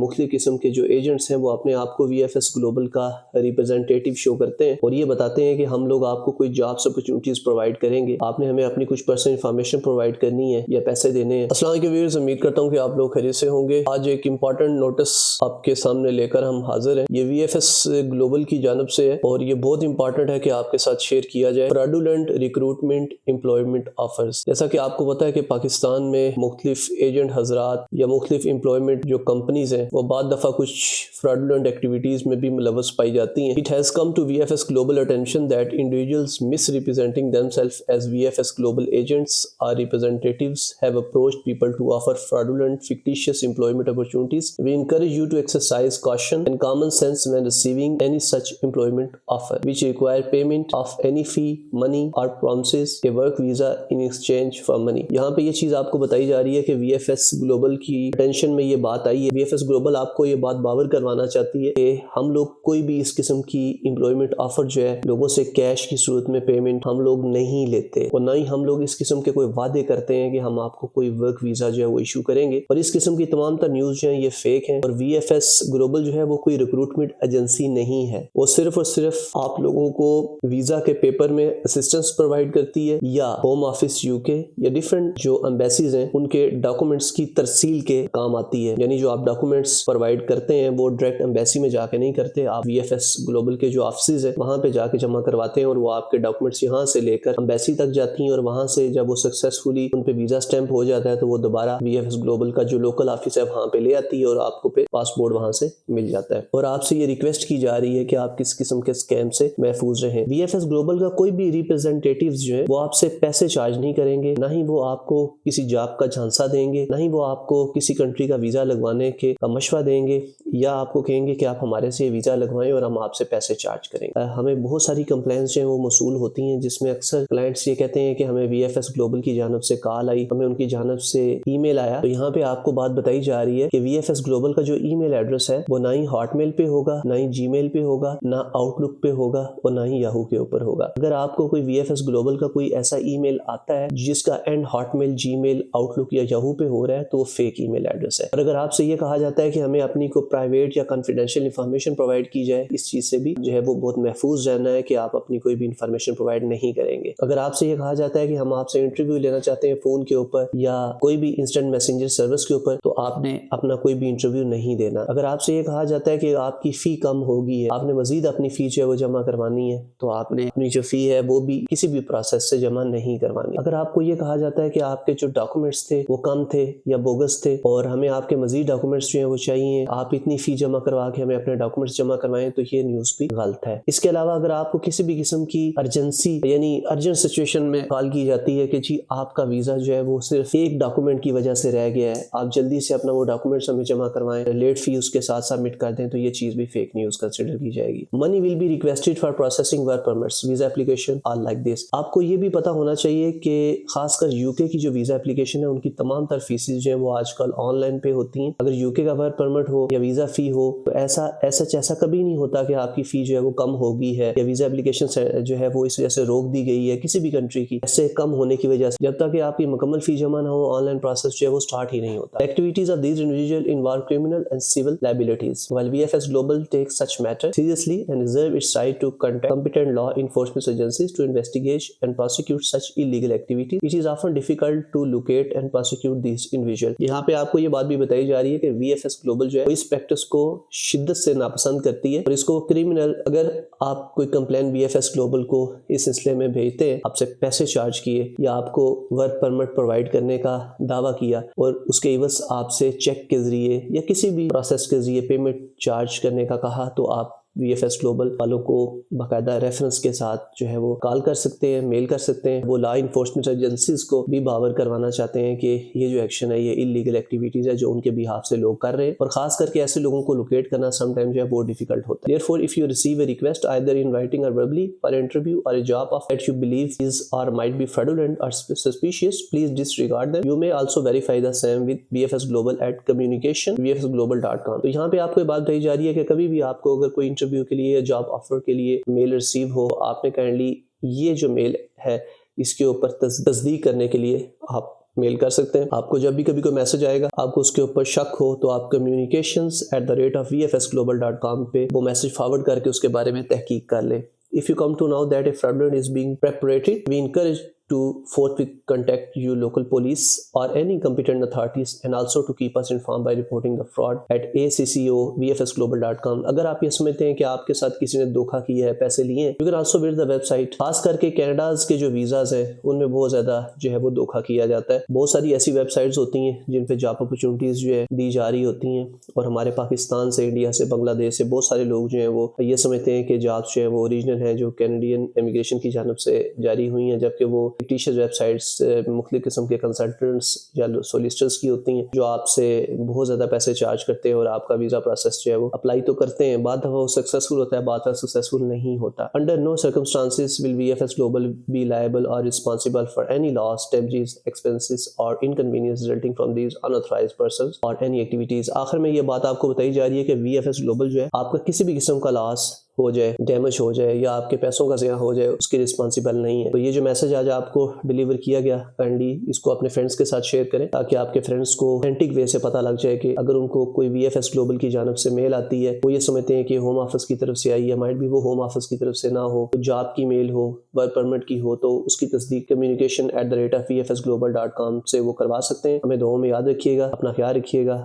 مختلف قسم کے جو ایجنٹس ہیں وہ اپنے آپ کو VFS گلوبل کا ریپرزنٹیٹیو شو کرتے ہیں اور یہ بتاتے ہیں کہ ہم لوگ آپ کو کوئی جابس اپرچونٹیز پرووائڈ کریں گے، آپ نے ہمیں اپنی کچھ پرسنل انفارمیشن پرووائڈ کرنی ہے یا پیسے دینے ہیں۔ السلام علیکم ویورز، امید کرتا ہوں کہ آپ لوگ خیریت سے ہوں گے۔ آج ایک امپورٹنٹ نوٹس آپ کے سامنے لے کر ہم حاضر ہیں، یہ VFS گلوبل کی جانب سے ہے اور یہ بہت امپورٹنٹ ہے کہ آپ کے ساتھ شیئر کیا جائے۔ فراڈولنٹ ریکروٹمنٹ امپلائمنٹ آفرز، جیسا کہ آپ کو پتہ ہے کہ پاکستان میں مختلف ایجنٹ حضرات یا مختلف امپلائمنٹ جو کمپنیز ہیں وہ بعض دفعہ کچھ fraudulent ایکٹیویٹیز میں بھی ملوث پائی جاتی ہیں۔ It has come to VFS global attention that individuals misrepresenting themselves as VFS global agents or representatives have approached people to offer fraudulent fictitious employment opportunities. We encourage you to exercise caution and common sense when receiving any such employment offer, which require payment of any fee, money or promises a work visa in exchange for money. یہاں پہ یہ چیز آپ کو بتائی جا رہی ہے کہ VFS global کی اٹینشن میں یہ بات آئی ہے۔ VFS global آپ کو یہ بات باور کروانا چاہتی ہے کہ ہم لوگ کوئی بھی اس قسم کی امپلائمنٹ آفر جو ہے لوگوں سے کیش کی صورت میں پیمنٹ ہم لوگ نہیں لیتے اور نہ ہی ہم لوگ اس قسم کے کوئی وعدے کرتے ہیں کہ ہم آپ کو کوئی ورک ویزا جو ہے وہ ایشو کریں گے، اور اس قسم کی تمام تر نیوز جو ہیں یہ فیک ہیں۔ اور VFS گلوبل جو ہے وہ کوئی ریکروٹمنٹ ایجنسی نہیں ہے، وہ صرف اور صرف آپ لوگوں کو ویزا کے پیپر میں اسسٹنس پرووائڈ کرتی ہے یا ہوم آفس UK یا ڈیفرنٹ جو ایمبیسیز ہیں ان کے ڈاکومنٹس کی ترسیل کے کام آتی ہے۔ یعنی جو آپ ڈاکومنٹس پرووائڈ کرتے ہیں وہ ڈائریکٹ ایمبیسی میں جا کے نہیں کرتے، آپ VFS گلوبل کے جو آفسز ہیں وہاں پہ جا کے جمع کرواتے ہیں اور وہ آپ کے ڈاکومنٹس یہاں سے لے کر ایمبیسی تک جاتی ہیں اور وہاں سے جب وہ سکسیسفلی ان پہ ویزا سٹیمپ ہو جاتا ہے تو وہ دوبارہ VFS گلوبل کا جو لوکل آفس ہے وہاں پہ لے آتی ہے اور آپ کو پہ پاسپورٹ وہاں سے مل جاتا ہے۔ اور آپ سے یہ ریکویسٹ کی جا رہی ہے کہ آپ کس قسم کے اسکیم سے محفوظ رہیں۔ VFS گلوبل کا کوئی بھی ریپرزنٹیٹیوز جو ہے وہ آپ سے پیسے چارج نہیں کریں گے، نہ ہی وہ آپ کو کسی جاب کا جھانسا دیں گے، نہ ہی وہ آپ کو کسی کنٹری کا ویزا لگوانے کے مشورہ دیں گے یا آپ کو کہیں گے کہ آپ ہمارے سے ویزا لگوائیں اور ہم آپ سے پیسے چارج کریں گے۔ ہمیں بہت ساری کمپلینٹس جو ہیں وہ موصول ہوتی ہیں جس میں اکثر کلائنٹس یہ کہتے ہیں کہ ہمیں VFS گلوبل کی جانب سے کال آئی، ہمیں ان کی جانب سے ای میل آیا۔ تو یہاں پہ آپ کو بات بتائی جا رہی ہے کہ VFS گلوبل کا جو ای میل ایڈریس ہے وہ نہ ہی ہاٹ میل پہ ہوگا، نہ ہی جی میل پہ ہوگا، نہ آؤٹ لک پہ ہوگا اور نہ ہی یاہو کے اوپر ہوگا۔ اگر آپ کو کوئی VFS گلوبل کا کوئی ایسا ای میل آتا ہے جس کا end Hotmail, Gmail, Outlook یا یاہو پہ ہو رہا ہے تو وہ فیک ای میل ایڈریس ہے۔ اور اگر آپ سے یہ کہا جاتا ہے کہ ہمیں اپنی کو پرائیویٹ یا کنفیڈینشیل انفارمیشن پرووائڈ کی جائے، اس چیز سے بھی جو ہے وہ بہت محفوظ رہنا ہے کہ آپ اپنی کوئی بھی انفارمیشن پرووائڈ نہیں کریں گے۔ اگر آپ سے یہ کہا جاتا ہے کہ ہم آپ سے انٹرویو لینا چاہتے ہیں فون کے اوپر یا کوئی بھی انسٹنٹ میسنجر سروس کے اوپر تو آپ نے اپنا کوئی بھی انٹرویو نہیں دینا۔ اگر آپ سے یہ کہا جاتا ہے کہ آپ کی فی کم ہوگی ہے، آپ نے مزید اپنی فی جو ہے وہ جمع کروانی ہے، تو آپ نے اپنی جو فی ہے وہ بھی کسی بھی پروسیس سے جمع نہیں کروانی۔ اگر آپ کو یہ کہا جاتا ہے کہ آپ کے جو ڈاکومنٹس تھے وہ کم تھے یا بوگس تھے اور ہمیں آپ کے مزید ڈاکومنٹس جو ہیں وہ چاہیے، آپ اتنی فی جمع کروا کے ہمیں اپنے ڈاکومنٹس جمع کروائیں، تو یہ نیوز بھی غلط ہے۔ اس کے علاوہ اگر آپ کو کسی بھی قسم کی ارجنسی یعنی ارجنٹ سچویشن میں کال کی جاتی ہے کہ جی آپ کا ویزا جو ہے وہ صرف ایک ڈاکومنٹ کی وجہ سے رہ گیا ہے، آپ جلدی سے اپنا وہ ڈاکومنٹس ہمیں جمع کروائیں، لیٹ فی اس کے ساتھ سبمٹ کر دیں، تو یہ چیز بھی فیک نیوز کنسیڈر کی جائے گی۔ Money will be requested for processing work permits, visa application or like this. آپ کو یہ بھی پتہ ہونا چاہیے کہ خاص کر UK کی جو ویزا اپلیکیشن ہے ان کی تمام تر فیسز جو ہیں وہ آج کل آن لائن پہ ہوتی ہیں۔ اگر UK کا ورک پرمٹ ہو یا ویزا فی ہو تو ایسا کبھی نہیں ہوتا کہ آپ کی فی جو ہے وہ کم ہوگی ہے یا ویزا اپلیکیشن جو ہے وہ اس وجہ سے روک دی گئی ہے کسی بھی کنٹری کی ایسے کم ہونے کی وجہ سے، جب تک کہ آپ کی مکمل فی جمع نہ ہو آن لائن پروسیس جو ہے وہ سٹارٹ ہی نہیں ہوتا۔ Activities of these individual involve criminal and civil liabilities while VFS Global takes such matters seriously and reserve its right to contact competent law enforcement agencies to investigate and prosecute such illegal activities. It is often difficult to locate and prosecute these individuals. یہاں پہ آپ کو یہ بات بھی بتائی جا رہی ہے کہ VFS Global جو ہے اس پریکٹس کو شدت سے ناپسند کرتی ہے اور اس کو کرمنل، اگر آپ کوئی کمپلین VFS Global کو اس سلسلے میں بھیجتے ہیں، آپ سے پیسے چارج کیے یا آپ کو ورک پرمٹ پرووائڈ کرنے کا دعویٰ کیا اور اس کے عوض آپ سے چیک کے ذریعے یا کسی بھی پروسیس کے ذریعے پیمنٹ چارج کرنے کا کہا، تو آپ VFS گلوبل والوں کو باقاعدہ ریفرنس کے ساتھ جو ہے وہ کال کر سکتے ہیں، میل کر سکتے ہیں۔ وہ لا انفورسمنٹ ایجنسیز کو بھی باور کروانا چاہتے ہیں کہ یہ جو ایکشن ہے یہ انلیگل ایکٹیویٹیز ہے جو ان کے بیہاف سے لوگ کر رہے ہیں، اور خاص کر کے ایسے لوگوں کو لوکیٹ کرنا سم ٹائم جو ہے بہت ڈیفیکلٹ ہوتا ہے۔ Therefore, if you receive a request either in writing or verbally for an interview or a job offer that you believe is or might be fraudulent or suspicious, please disregard them. You may also verify the same with VFS Global at communication@vfsglobal.com. تو یہاں پہ آپ کو یہ بات کہی جا رہی ہے کہ کبھی بھی آپ کو اگر کوئی انٹرویو کے لیے یا جاب آفر کے لیے میل ریسیو ہو، آپ نے کائنڈلی یہ جو میل ہے اس کے اوپر تصدیق کرنے کے لیے آپ میل کر سکتے ہیں. آپ کو جب بھی کبھی کوئی میسج آئے گا آپ کو اس کے اوپر شک ہو تو آپ communications@vfsglobal.com پہ وہ میسج فارورڈ کر کے اس کے بارے میں تحقیق کر لیں. If you come to know that a fraudulent is being perpetrated, we encourage to forthwith contact your local police or any competent authorities and also to keep us informed by reporting the fraud at accovfsglobal.com. اگر آپ یہ سمجھتے ہیں کہ آپ کے ساتھ کسی نے دھوکہ کیا ہے، پیسے لیے ہیں، you can also visit the website. خاص کر کے کینیڈاز کے جو ویزاز ہیں ان میں بہت زیادہ جو ہے وہ دھوکہ کیا جاتا ہے. بہت ساری ایسی ویب سائٹس ہوتی ہیں جن پہ جاب اپرچونیٹیز جو ہے دی جا رہی ہوتی ہیں، اور ہمارے پاکستان سے، انڈیا سے، بنگلہ دیش سے بہت سارے لوگ جو ہیں وہ یہ سمجھتے ہیں کہ جابس جو ہیں وہ اوریجنل ہیں، جو کینیڈین امیگریشن کی جانب سے جاری ہوئی ہیں، جبکہ وہ فکٹیشیس ویب سائٹس مختلف قسم کے کنسلٹنٹس یا سولیسٹرز کی ہوتی ہیں جو آپ سے بہت زیادہ پیسے چارج کرتے ہیں اور آپ کا ویزا پروسیس جو ہے وہ اپلائی تو کرتے ہیں، بعد دفعہ وہ سکسیسفل ہوتا ہے، بعد دفعہ سکسیسفل نہیں ہوتا. Under no circumstances will VFS Global be liable or responsible for any loss, damages, expenses or inconvenience resulting from these unauthorized persons or any activities. آخر میں یہ بات آپ کو بتائی جا رہی ہے کہ VFS Global جو ہے آپ کا کسی بھی قسم کا لاس ہو جائے، ڈیمیج ہو جائے یا آپ کے پیسوں کا ضیاع ہو جائے، اس کی رسپانسیبل نہیں ہے. تو یہ جو میسج آج آپ کو ڈیلیور کیا گیا، کائنڈلی اس کو اپنے فرینڈس کے ساتھ شیئر کریں تاکہ آپ کے فرینڈس کو othentic وے سے پتہ لگ جائے کہ اگر ان کو کوئی VFS گلوبل کی جانب سے میل آتی ہے، وہ یہ سمجھتے ہیں کہ ہوم آفس کی طرف سے آئی ہے، مائٹ بھی وہ ہوم آفس کی طرف سے نہ ہو، جاب کی میل ہو، ورک پرمٹ کی ہو، تو اس کی تصدیق communication@vfsglobal.com سے وہ کروا سکتے ہیں. ہمیں دعاؤں میں یاد رکھیے گا، اپنا خیال رکھیے گا.